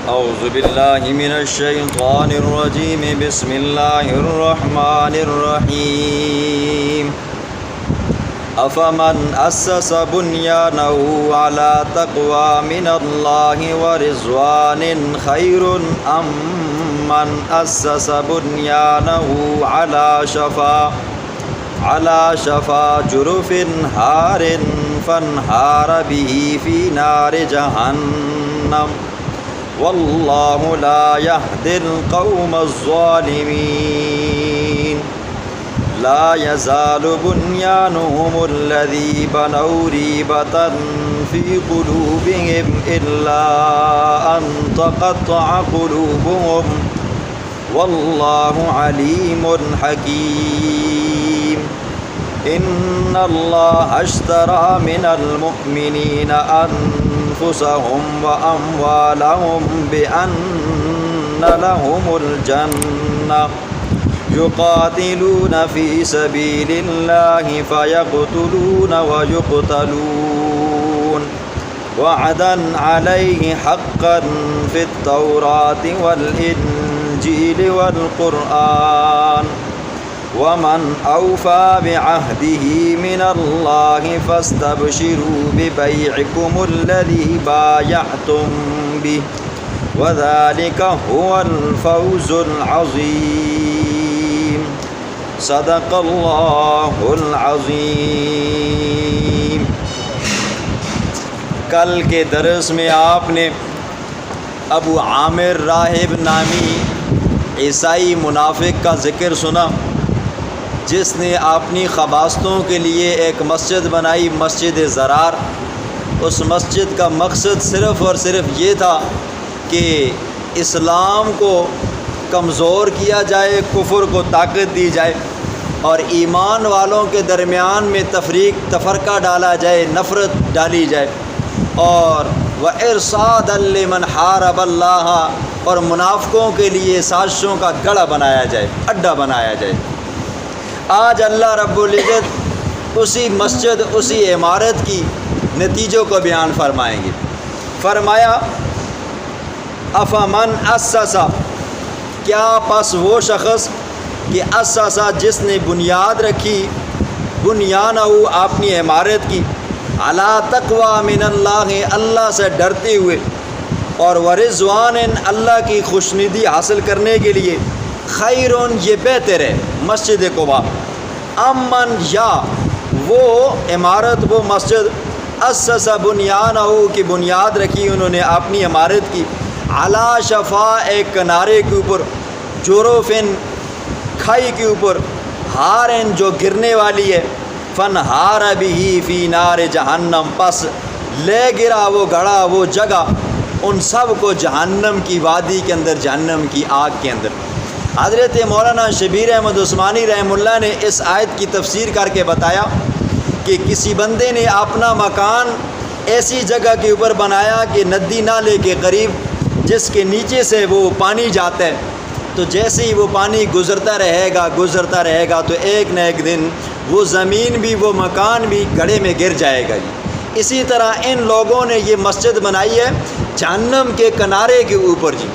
اعوذ باللہ من الشیطان الرجیم بسم اللہ الرحمن الرحیم افمن اسس بنیانه على تقوی من اللہ ورضوان خیر ام من اسس بنیانه على شفا جرف ہار فانہار به فی نار جہنم واللہ لا یہدی القوم الظالمین لا یزال بنیانهم الذی بنوا ریبة فی قلوبهم الا ان تقطع قلوبهم واللہ علیم حکیم ان اللہ اشترى من المؤمنین انفسهم واموالهم بان لهم الجنہ یقاتلون فی سبیل اللہ فیقتلون ویقتلون وعدا علیہ حقا فی التوراة والانجیل والقرآن ومن اوفى بعهده من الله فاستبشروا ببيعكم الذي بايعتم به وذلك هو الفوز العظيم صدق الله العظيم۔ کل کے درس میں آپ نے ابو عامر راہب نامی عیسائی منافق کا ذکر سنا، جس نے اپنی خباستوں کے لیے ایک مسجد بنائی، مسجد ضرار۔ اس مسجد کا مقصد صرف اور صرف یہ تھا کہ اسلام کو کمزور کیا جائے، کفر کو طاقت دی جائے اور ایمان والوں کے درمیان میں تفرقہ ڈالا جائے، نفرت ڈالی جائے، اور وَإِرْصَادًا لِمَنْ حَارَبَ اللَّهَ، اور منافقوں کے لیے سازشوں کا گڑھا بنایا جائے، اڈا بنایا جائے۔ آج اللہ رب العزت اسی مسجد، اسی عمارت کی نتیجوں کو بیان فرمائیں گے۔ فرمایا افمن اسسا، کیا پس وہ شخص کہ اسسا جس نے بنیاد رکھی، بنیانہ اپنی عمارت کی، علی تقوی من اللہ، اللہ سے ڈرتے ہوئے، اور ورضوان، اللہ کی خوشندی حاصل کرنے کے لیے، خیرون، یہ بہتر ہے مسجد قباء، امن، یا وہ عمارت، وہ مسجد، اسس بنیانہ کی بنیاد رکھی انہوں نے اپنی عمارت کی، علی شفا، ایک کنارے کے اوپر، جروفن، کھائی کے اوپر، ہارن، جو گرنے والی ہے، فنہار بھی فی نار جہنم، پس لے گرا وہ گڑھا، وہ جگہ ان سب کو جہنم کی وادی کے اندر، جہنم کی آگ کے اندر۔ حضرت مولانا شبیر احمد عثمانی رحمہ اللہ نے اس آیت کی تفسیر کر کے بتایا کہ کسی بندے نے اپنا مکان ایسی جگہ کے اوپر بنایا کہ ندی نالے کے قریب، جس کے نیچے سے وہ پانی جاتا ہے، تو جیسے ہی وہ پانی گزرتا رہے گا تو ایک نہ ایک دن وہ زمین بھی، وہ مکان بھی گڑھے میں گر جائے گا۔ اسی طرح ان لوگوں نے یہ مسجد بنائی ہے جہنم کے کنارے کے اوپر جی،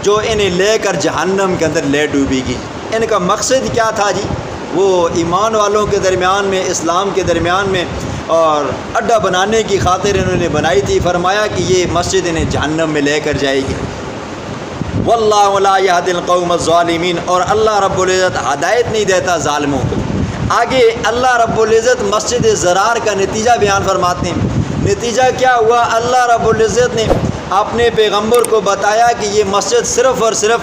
جو انہیں لے کر جہنم کے اندر لے ڈوبے گی۔ ان کا مقصد کیا تھا جی؟ وہ ایمان والوں کے درمیان میں، اسلام کے درمیان میں اور اڈا بنانے کی خاطر انہوں نے بنائی تھی۔ فرمایا کہ یہ مسجد انہیں جہنم میں لے کر جائے گی۔ واللہ لا یہدی القوم الظالمین، اور اللہ رب العزت ہدایت نہیں دیتا ظالموں کو۔ آگے اللہ رب العزت مسجد ضرار کا نتیجہ بیان فرماتے ہیں۔ نتیجہ کیا ہوا؟ اللہ رب العزت نے اپنے پیغمبر کو بتایا کہ یہ مسجد صرف اور صرف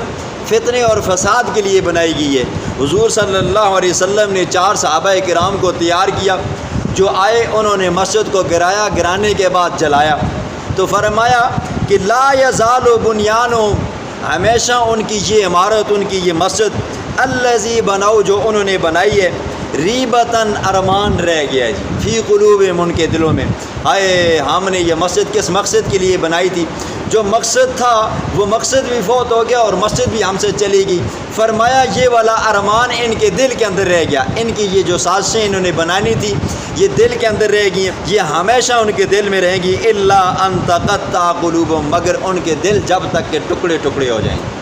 فتنے اور فساد کے لیے بنائی گئی ہے۔ حضور صلی اللہ علیہ وسلم نے 4 صحابہ کرام کو تیار کیا، جو آئے، انہوں نے مسجد کو گرایا، گرانے کے بعد جلایا، تو فرمایا کہ لا یزال بنیانہم، ہمیشہ ان کی یہ عمارت، ان کی یہ مسجد، الذی بنوا، جو انہوں نے بنائی ہے، ریبتاً، ارمان رہ گیا جی، فی قلوبہم، ان کے دلوں میں، ہائے ہم نے یہ مسجد کس مقصد کے لیے بنائی تھی؟ جو مقصد تھا وہ مقصد بھی فوت ہو گیا اور مسجد بھی ہم سے چلی گئی۔ فرمایا یہ والا ارمان ان کے دل کے اندر رہ گیا، ان کی یہ جو سازشیں انہوں نے بنانی تھی یہ دل کے اندر رہ گئی، یہ ہمیشہ ان کے دل میں رہیں گی۔ الا ان تقطع قلوبهم، مگر ان کے دل جب تک کہ ٹکڑے ٹکڑے ہو جائیں گے۔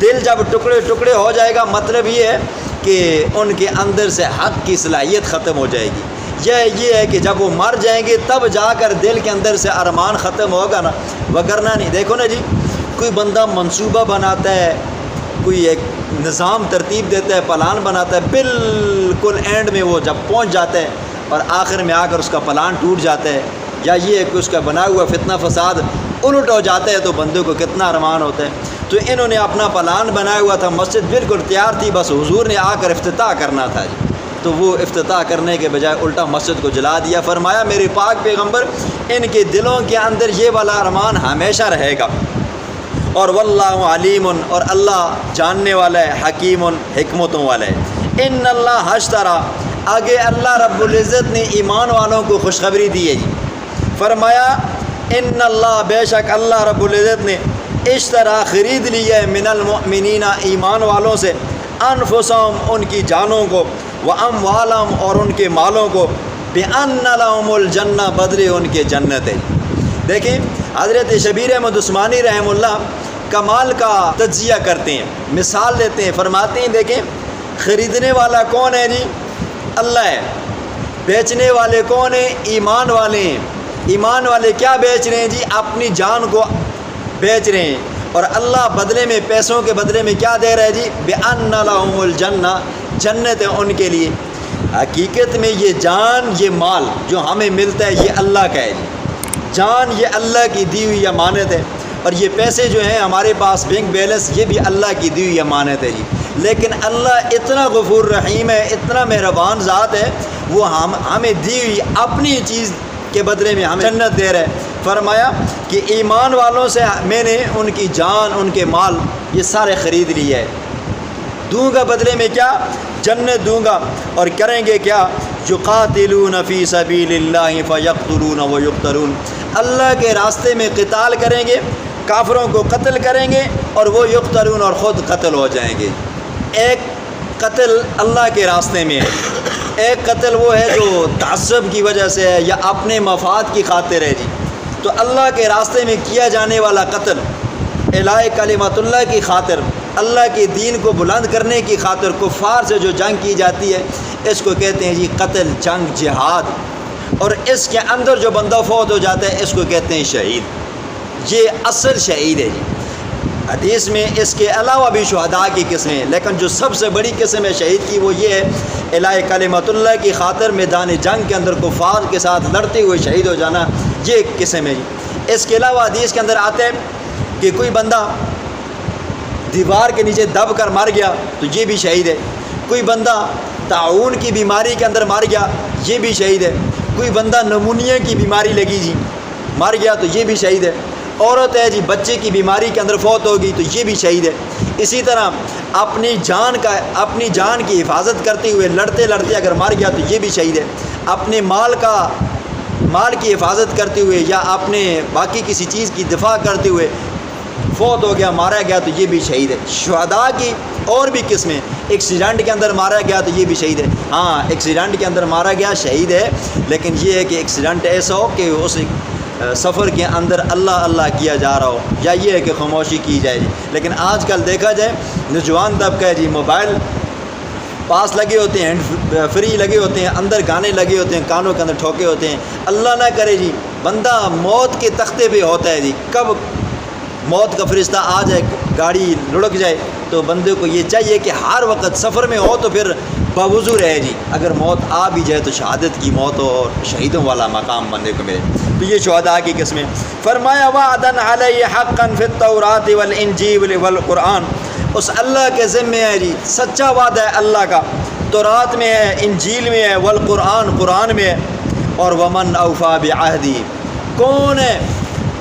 دل جب ٹکڑے ٹکڑے ہو جائے گا مطلب یہ ہے کہ ان کے اندر سے حق کی صلاحیت ختم ہو جائے گی۔ یہ ہے کہ جب وہ مر جائیں گے تب جا کر دل کے اندر سے ارمان ختم ہوگا نا، وگرنہ نہیں۔ دیکھو نا جی، کوئی بندہ منصوبہ بناتا ہے، کوئی ایک نظام ترتیب دیتا ہے، پلان بناتا ہے، بالکل اینڈ میں وہ جب پہنچ جاتا ہے اور آخر میں آ کر اس کا پلان ٹوٹ جاتا ہے، یا یہ ہے کہ اس کا بنا ہوا فتنہ فساد الٹ ہو جاتا ہے تو بندے کو کتنا ارمان ہوتا ہے۔ تو انہوں نے اپنا پلان بنایا ہوا تھا، مسجد بالکل تیار تھی، بس حضور نے آ کر افتتاح کرنا تھا جی، تو وہ افتتاح کرنے کے بجائے الٹا مسجد کو جلا دیا۔ فرمایا میرے پاک پیغمبر ان کے دلوں کے اندر یہ والا ارمان ہمیشہ رہے گا۔ اور واللہ علیم، اور اللہ جاننے والا ہے، حکیم، حکمتوں والا ہے۔ ان اللہ اشترى، آگے اللہ رب العزت نے ایمان والوں کو خوشخبری دی ہے جی۔ فرمایا ان اللہ، بے شک اللہ رب العزت نے اشترا، خرید لی ہے، من المؤمنین، ایمان والوں سے، انفسہم، ان کی جانوں کو، واموالہم، اور ان کے مالوں کو، بان لہم الجنہ، بدلے ان کے جنت ہے۔ دیکھیں حضرت شبیر احمد عثمانی رحمہ اللہ کمال کا تجزیہ کرتے ہیں، مثال دیتے ہیں، فرماتے ہیں دیکھیں خریدنے والا کون ہے جی؟ اللہ ہے۔ بیچنے والے کون ہیں؟ ایمان والے ہیں۔ ایمان والے کیا بیچ رہے ہیں جی؟ اپنی جان کو بیچ رہے ہیں، اور اللہ بدلے میں، پیسوں کے بدلے میں کیا دے رہا ہے جی؟ بِأَنَّ لَهُمُ الْجَنَّةَ، جنت ہے ان کے لیے۔ حقیقت میں یہ جان، یہ مال جو ہمیں ملتا ہے یہ اللہ کا ہے جی۔ جان یہ اللہ کی دی ہوئی امانت ہے، اور یہ پیسے جو ہیں ہمارے پاس بینک بیلنس، یہ بھی اللہ کی دی ہوئی امانت ہے جی۔ لیکن اللہ اتنا غفور رحیم ہے، اتنا مہربان ذات ہے، وہ ہمیں دی ہوئی اپنی چیز کے بدلے میں ہمیں جنت دے رہے ہیں۔ فرمایا کہ ایمان والوں سے میں نے ان کی جان، ان کے مال، یہ سارے خرید لیے ہے، دوں گا بدلے میں کیا؟ جنت دوں گا۔ اور کریں گے کیا؟ یقاتلون فی سبیل اللہ فیقتلون ویقتلون، اللہ کے راستے میں قتال کریں گے، کافروں کو قتل کریں گے، اور وہ یقتلون، اور خود قتل ہو جائیں گے۔ ایک قتل اللہ کے راستے میں ہے، ایک قتل وہ ہے جو تعصب کی وجہ سے ہے یا اپنے مفاد کی خاطر ہے جی۔ تو اللہ کے راستے میں کیا جانے والا قتل، اعلاء کلمت اللہ کی خاطر، اللہ کے دین کو بلند کرنے کی خاطر کفار سے جو جنگ کی جاتی ہے، اس کو کہتے ہیں جی قتل، جنگ، جہاد۔ اور اس کے اندر جو بندہ فوت ہو جاتا ہے اس کو کہتے ہیں شہید، یہ اصل شہید ہے جی۔ حدیث میں اس کے علاوہ بھی شہداء کی قسمیں، لیکن جو سب سے بڑی قسم ہے شہید کی وہ یہ ہے، اعلاء کلمت اللہ کی خاطر میدان جنگ کے اندر کفار کے ساتھ لڑتے ہوئے شہید ہو جانا، یہ ایک قسم ہے جی۔ اس کے علاوہ حدیث کے اندر آتے ہیں کہ کوئی بندہ دیوار کے نیچے دب کر مر گیا تو یہ بھی شہید ہے، کوئی بندہ طاعون کی بیماری کے اندر مر گیا، یہ بھی شہید ہے، کوئی بندہ نمونیا کی بیماری لگی جی مر گیا تو یہ بھی شہید ہے، عورت ہے جی بچے کی بیماری کے اندر فوت ہوگی تو یہ بھی شہید ہے۔ اسی طرح اپنی جان کی حفاظت کرتے ہوئے لڑتے لڑتے اگر مر گیا تو یہ بھی شہید ہے، اپنے مال کی حفاظت کرتے ہوئے یا اپنے باقی کسی چیز کی دفاع کرتے ہوئے فوت ہو گیا، مارا گیا تو یہ بھی شہید ہے۔ شہداء کی اور بھی قسمیں، ایکسیڈنٹ کے اندر مارا گیا تو یہ بھی شہید ہے۔ ہاں ایکسیڈنٹ کے اندر مارا گیا شہید ہے، لیکن یہ ہے کہ ایکسیڈنٹ ایسا ہو کہ اس سفر کے اندر اللہ اللہ کیا جا رہا ہو، یا یہ ہے کہ خاموشی کی جائے جی۔ لیکن آج کل دیکھا جائے نوجوان طبقہ ہے جی، موبائل پاس لگے ہوتے ہیں، ہینڈ فری لگے ہوتے ہیں، اندر گانے لگے ہوتے ہیں، کانوں کے اندر ٹھوکے ہوتے ہیں۔ اللہ نہ کرے جی بندہ موت کے تختے پہ ہوتا ہے جی، کب موت کا فرشتہ آ جائے، گاڑی لڑک جائے، تو بندے کو یہ چاہیے کہ ہر وقت سفر میں ہو تو پھر باوضو رہے جی، اگر موت آ بھی جائے تو شہادت کی موت ہو اور شہیدوں والا مقام بندے کو ملے۔ تو یہ شہداء کی قسمیں۔ فرمایا وعدن علیہ حقا فی التوراۃ والانجیل والقرآن، اس اللہ کے ذمے ہے جی، سچا وعدہ ہے اللہ کا، تورات میں ہے، انجیل میں ہے، والقرآن، قرآن میں ہے۔ اور ومن اوفا بعہدی، کون ہے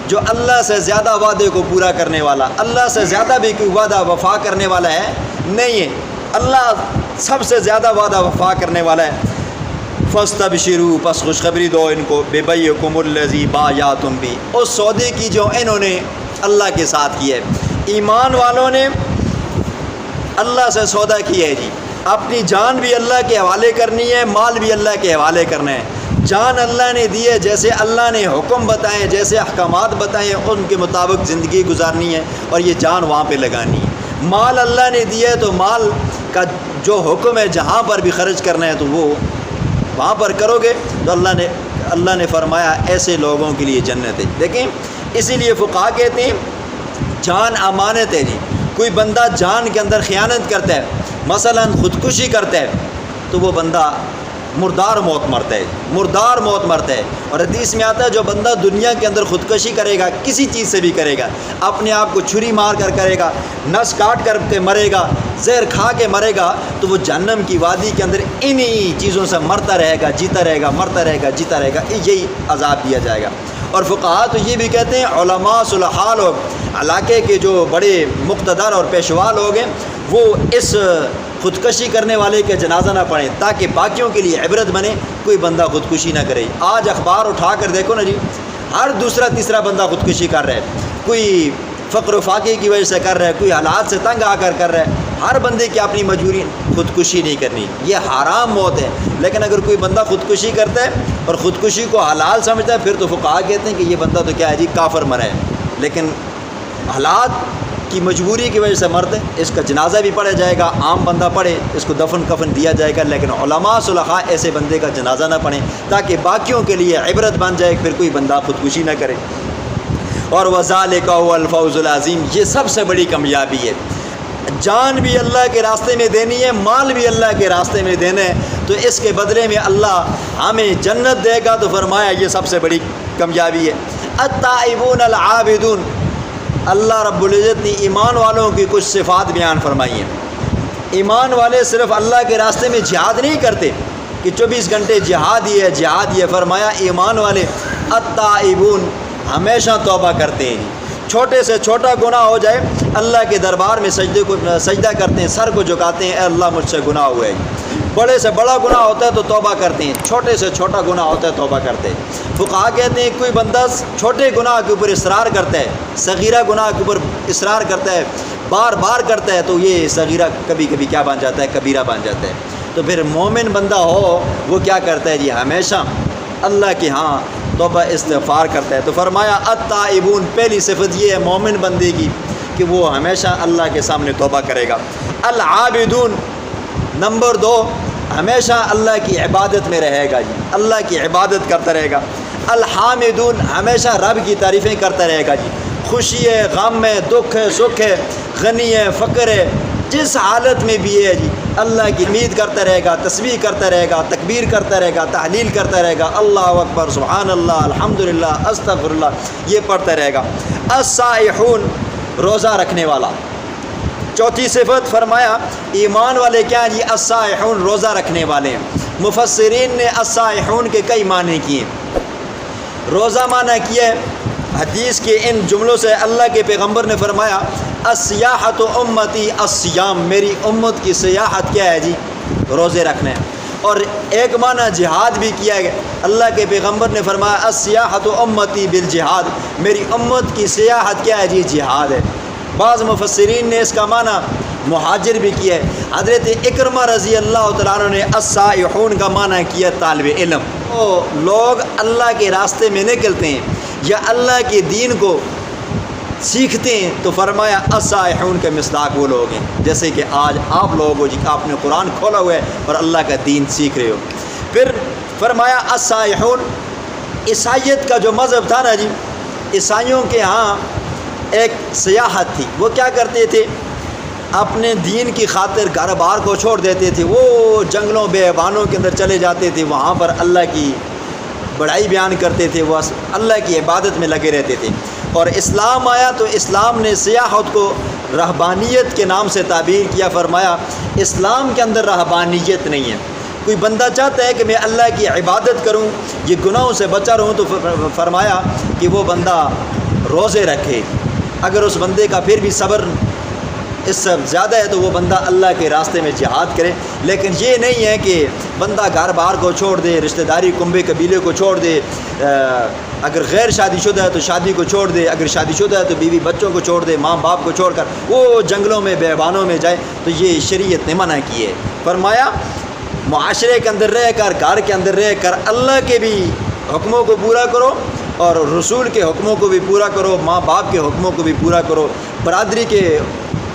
جو اللہ سے زیادہ وعدے کو پورا کرنے والا؟ اللہ سے زیادہ بھی کوئی وعدہ وفا کرنے والا ہے؟ نہیں ہے، اللہ سب سے زیادہ وعدہ وفا کرنے والا ہے۔ فاستبشروا، پس خوشخبری دو ان کو، ببیعکم الذی بایعتم بہ، اس سودے کی جو انہوں نے اللہ کے ساتھ کیا ہے۔ ایمان والوں نے اللہ سے سودا کیا ہے جی، اپنی جان بھی اللہ کے حوالے کرنی ہے، مال بھی اللہ کے حوالے کرنا ہے۔ جان اللہ نے دی ہے، جیسے اللہ نے حکم بتائے، جیسے احکامات بتائے ان کے مطابق زندگی گزارنی ہے اور یہ جان وہاں پہ لگانی ہے۔ مال اللہ نے دیا ہے تو مال کا جو حکم ہے جہاں پر بھی خرچ کرنا ہے تو وہ وہاں پر کرو گے تو اللہ نے فرمایا ایسے لوگوں کے لیے جنت ہے۔ دیکھیں اسی لیے فقہا کہتے ہیں جان امانت ہے جی، کوئی بندہ جان کے اندر خیانت کرتا ہے، مثلا خودکشی کرتا ہے تو وہ بندہ مردار موت مرتا ہے، مردار موت مرتا ہے۔ اور حدیث میں آتا ہے جو بندہ دنیا کے اندر خودکشی کرے گا، کسی چیز سے بھی کرے گا، اپنے آپ کو چھری مار کر کرے گا، نس کاٹ کر کے مرے گا، زہر کھا کے مرے گا، تو وہ جہنم کی وادی کے اندر انہی چیزوں سے مرتا رہے گا، جیتا رہے گا، مرتا رہے گا، جیتا رہے گا، یہی عذاب دیا جائے گا۔ اور فقہا تو یہ بھی کہتے ہیں علماء صلحاء لوگ، علاقے کے جو بڑے مقتدر اور پیشوا لوگ ہیں، وہ اس خودکشی کرنے والے کے جنازہ نہ پڑھیں تاکہ باقیوں کے لیے عبرت بنے، کوئی بندہ خودکشی نہ کرے۔ آج اخبار اٹھا کر دیکھو نا جی، ہر دوسرا تیسرا بندہ خودکشی کر رہا ہے، کوئی فقر و فاقے کی وجہ سے کر رہا ہے، کوئی حالات سے تنگ آ کر رہا ہے۔ ہر بندے کی اپنی مجبوری، خودکشی نہیں کرنی، یہ حرام موت ہے۔ لیکن اگر کوئی بندہ خودکشی کرتا ہے اور خودکشی کو حلال سمجھتا ہے، پھر تو فقہا کہتے ہیں کہ یہ بندہ تو کیا ہے جی، کافر مرا ہے۔ لیکن حالات کی مجبوری کی وجہ سے مرد ہے، اس کا جنازہ بھی پڑھا جائے گا، عام بندہ پڑھے، اس کو دفن کفن دیا جائے گا، لیکن علماء صلحاء ایسے بندے کا جنازہ نہ پڑھیں تاکہ باقیوں کے لیے عبرت بن جائے، پھر کوئی بندہ خودکشی نہ کرے۔ اور وَذَلِكَ هُوَ الْفَوْزُ الْعَظِيمُ، یہ سب سے بڑی کامیابی ہے۔ جان بھی اللہ کے راستے میں دینی ہے، مال بھی اللہ کے راستے میں دینا ہے، تو اس کے بدلے میں اللہ ہمیں جنت دے گا، تو فرمایا یہ سب سے بڑی کامیابی ہے۔ التائبون العابدون، اللہ رب العزت نے ایمان والوں کی کچھ صفات بیان فرمائی ہیں۔ ایمان والے صرف اللہ کے راستے میں جہاد نہیں کرتے کہ 24 گھنٹے جہاد ہی ہے، جہاد ہی ہے۔ فرمایا ایمان والے التائبون، ہمیشہ توبہ کرتے ہیں، چھوٹے سے چھوٹا گناہ ہو جائے اللہ کے دربار میں سجدہ کرتے ہیں، سر کو جھکاتے ہیں، اے اللہ مجھ سے گناہ ہوا ہے۔ بڑے سے بڑا گناہ ہوتا ہے تو توبہ کرتے ہیں، چھوٹے سے چھوٹا گناہ ہوتا ہے توبہ کرتے ہیں۔ فقہا کہتے ہیں کوئی بندہ چھوٹے گناہ کے اوپر اصرار کرتا ہے، صغیرہ گناہ کے اوپر اصرار کرتا ہے، بار بار کرتا ہے، تو یہ صغیرہ کبھی کبھی کیا بن جاتا ہے، کبیرہ بن جاتا ہے۔ تو پھر مومن بندہ ہو وہ کیا کرتا ہے جی، ہمیشہ اللہ کے ہاں توبہ استغفار کرتا ہے۔ تو فرمایا التائبون، پہلی صفت یہ ہے مومن بندے کی کہ وہ ہمیشہ اللہ کے سامنے توبہ کرے گا۔ العابدون، نمبر 2، ہمیشہ اللہ کی عبادت میں رہے گا جی، اللہ کی عبادت کرتا رہے گا۔ الحامدون، ہمیشہ رب کی تعریفیں کرتا رہے گا جی، خوشی ہے، غم ہے، دکھ ہے، سکھ ہے، غنی ہے، فقر ہے، جس حالت میں بھی ہے جی اللہ کی امید کرتا رہے گا، تسبیح کرتا رہے گا، تکبیر کرتا رہے گا، تحلیل کرتا رہے گا، اللہ اکبر، سبحان اللہ، الحمدللہ، استغفر اللہ، یہ پڑھتا رہے گا۔ الصائحون، روزہ رکھنے والا۔ چوتھی صفت فرمایا ایمان والے کیا ہیں جی، الصائحون، روزہ رکھنے والے ہیں۔ مفسرین نے الصائحون کے کئی معنی کیے۔ روزہ معنی کیا ہے، حدیث کے ان جملوں سے اللہ کے پیغمبر نے فرمایا السیاحت امتی الصیام، میری امت کی سیاحت کیا ہے جی، روزے رکھنے ہیں۔ اور ایک معنی جہاد بھی کیا گیا، اللہ کے پیغمبر نے فرمایا السیاحت امتی بالجہاد، میری امت کی سیاحت کیا ہے جی، جہاد ہے۔ بعض مفسرین نے اس کا معنی مہاجر بھی کیا ہے۔ حضرت اکرمہ رضی اللہ تعالیٰ عنہ نے السائحون کا معنی کیا طالب علم، وہ لوگ اللہ کے راستے میں نکلتے ہیں یا اللہ کے دین کو سیکھتے ہیں، تو فرمایا السائحون کے مصداق وہ لوگ ہیں جیسے کہ آج آپ لوگ ہو جی، آپ نے قرآن کھولا ہوا ہے اور اللہ کا دین سیکھ رہے ہو۔ پھر فرمایا السائحون، عیسائیت کا جو مذہب تھا نا جی، عیسائیوں کے ہاں ایک سیاحت تھی، وہ کیا کرتے تھے، اپنے دین کی خاطر گھر بار کو چھوڑ دیتے تھے، وہ جنگلوں بیابانوں کے اندر چلے جاتے تھے، وہاں پر اللہ کی بڑائی بیان کرتے تھے، وہ اللہ کی عبادت میں لگے رہتے تھے۔ اور اسلام آیا تو اسلام نے سیاحت کو رہبانیت کے نام سے تعبیر کیا۔ فرمایا اسلام کے اندر رہبانیت نہیں ہے۔ کوئی بندہ چاہتا ہے کہ میں اللہ کی عبادت کروں، یہ گناہوں سے بچا رہوں، تو فرمایا کہ وہ بندہ روزے رکھے۔ اگر اس بندے کا پھر بھی صبر اس سے زیادہ ہے تو وہ بندہ اللہ کے راستے میں جہاد کرے. لیکن یہ نہیں ہے کہ بندہ گھر بار کو چھوڑ دے, رشتہ داری کنبے قبیلے کو چھوڑ دے, اگر غیر شادی شدہ ہے تو شادی کو چھوڑ دے, اگر شادی شدہ ہے تو بیوی بچوں کو چھوڑ دے, ماں باپ کو چھوڑ کر وہ جنگلوں میں بیابانوں میں جائے. تو یہ شریعت نے منع کی ہے. فرمایا معاشرے کے اندر رہ کر, گھر کے اندر رہ کر اللہ کے بھی حکموں کو پورا کرو اور رسول کے حکموں کو بھی پورا کرو, ماں باپ کے حکموں کو بھی پورا کرو, برادری کے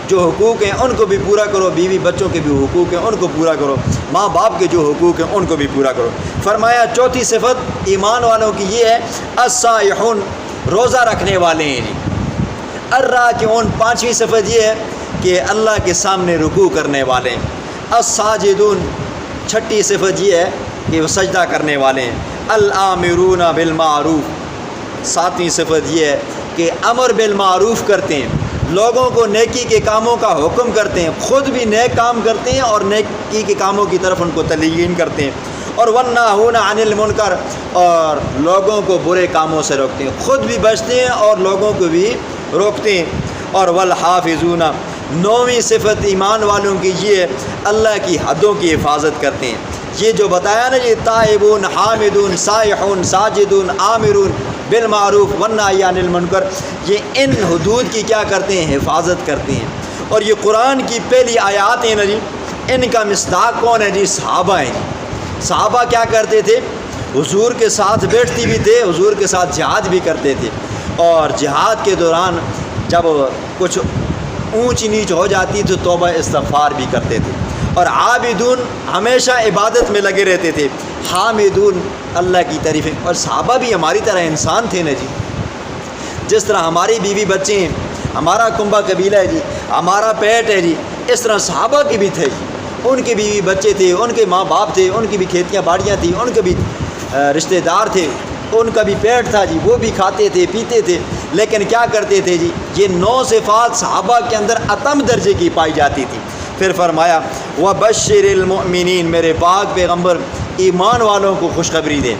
جو حقوق ہیں ان کو بھی پورا کرو, بیوی بچوں کے بھی حقوق ہیں ان کو پورا کرو, ماں باپ کے جو حقوق ہیں ان کو بھی پورا کرو. فرمایا چوتھی صفت ایمان والوں کی یہ ہے الصائحون, روزہ رکھنے والے ہیں جی. الراکعون, پانچویں صفت یہ ہے کہ اللہ کے سامنے رکوع کرنے والے ہیں. الساجدون, چھٹی صفت یہ ہے کہ وہ سجدہ کرنے والے ہیں. الآمرون بالمعروف, ساتویں صفت یہ ہے کہ امر بالمعروف کرتے ہیں, لوگوں کو نیکی کے کاموں کا حکم کرتے ہیں, خود بھی نیک کام کرتے ہیں اور نیکی کے کاموں کی طرف ان کو تلقین کرتے ہیں. اور والناہون عن المنکر, اور لوگوں کو برے کاموں سے روکتے ہیں, خود بھی بچتے ہیں اور لوگوں کو بھی روکتے ہیں. اور والحافظون, نویں صفت ایمان والوں کی یہ ہے اللہ کی حدوں کی حفاظت کرتے ہیں. یہ جو بتایا نا یہ تائبون حامدون سائحون ساجدون آمرون بالمعروف والنہی عن المنکر, یہ ان حدود کی کیا کرتے ہیں, حفاظت کرتے ہیں. اور یہ قرآن کی پہلی آیات ہیں نا جی, ان کا مصداق کون ہے جی, صحابہ ہیں جی. صحابہ کیا کرتے تھے, حضور کے ساتھ بیٹھتی بھی تھے, حضور کے ساتھ جہاد بھی کرتے تھے, اور جہاد کے دوران جب کچھ اونچ نیچ ہو جاتی تو توبہ استغفار بھی کرتے تھے. اور عابدون, ہمیشہ عبادت میں لگے رہتے تھے. حامدون, اللہ کی تعریفیں. اور صحابہ بھی ہماری طرح انسان تھے نا جی, جس طرح ہماری بیوی بچے ہیں, ہمارا کنبہ قبیلہ ہے جی, ہمارا پیٹ ہے جی, اس طرح صحابہ کی بھی تھے جی. ان کے بیوی بچے تھے, ان کے ماں باپ تھے, ان کی بھی کھیتیاں باڑیاں تھیں, ان کے بھی رشتہ دار تھے, ان کا بھی پیٹ تھا جی, وہ بھی کھاتے تھے پیتے تھے. لیکن کیا کرتے تھے جی, یہ 9 صفات صحابہ کے اندر اتم درجے کی پائی جاتی تھی. پھر فرمایا وبشر المؤمنین, میرے پاک پیغمبر ایمان والوں کو خوشخبری دیں.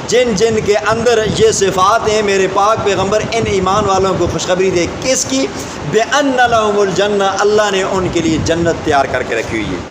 جن جن کے اندر یہ صفات ہیں میرے پاک پیغمبر ان ایمان والوں کو خوشخبری دے. کس کی؟ بِأَنَّ لَهُمُ الْجَنَّةَ, اللہ نے ان کے لیے جنت تیار کر کے رکھی ہوئی ہے.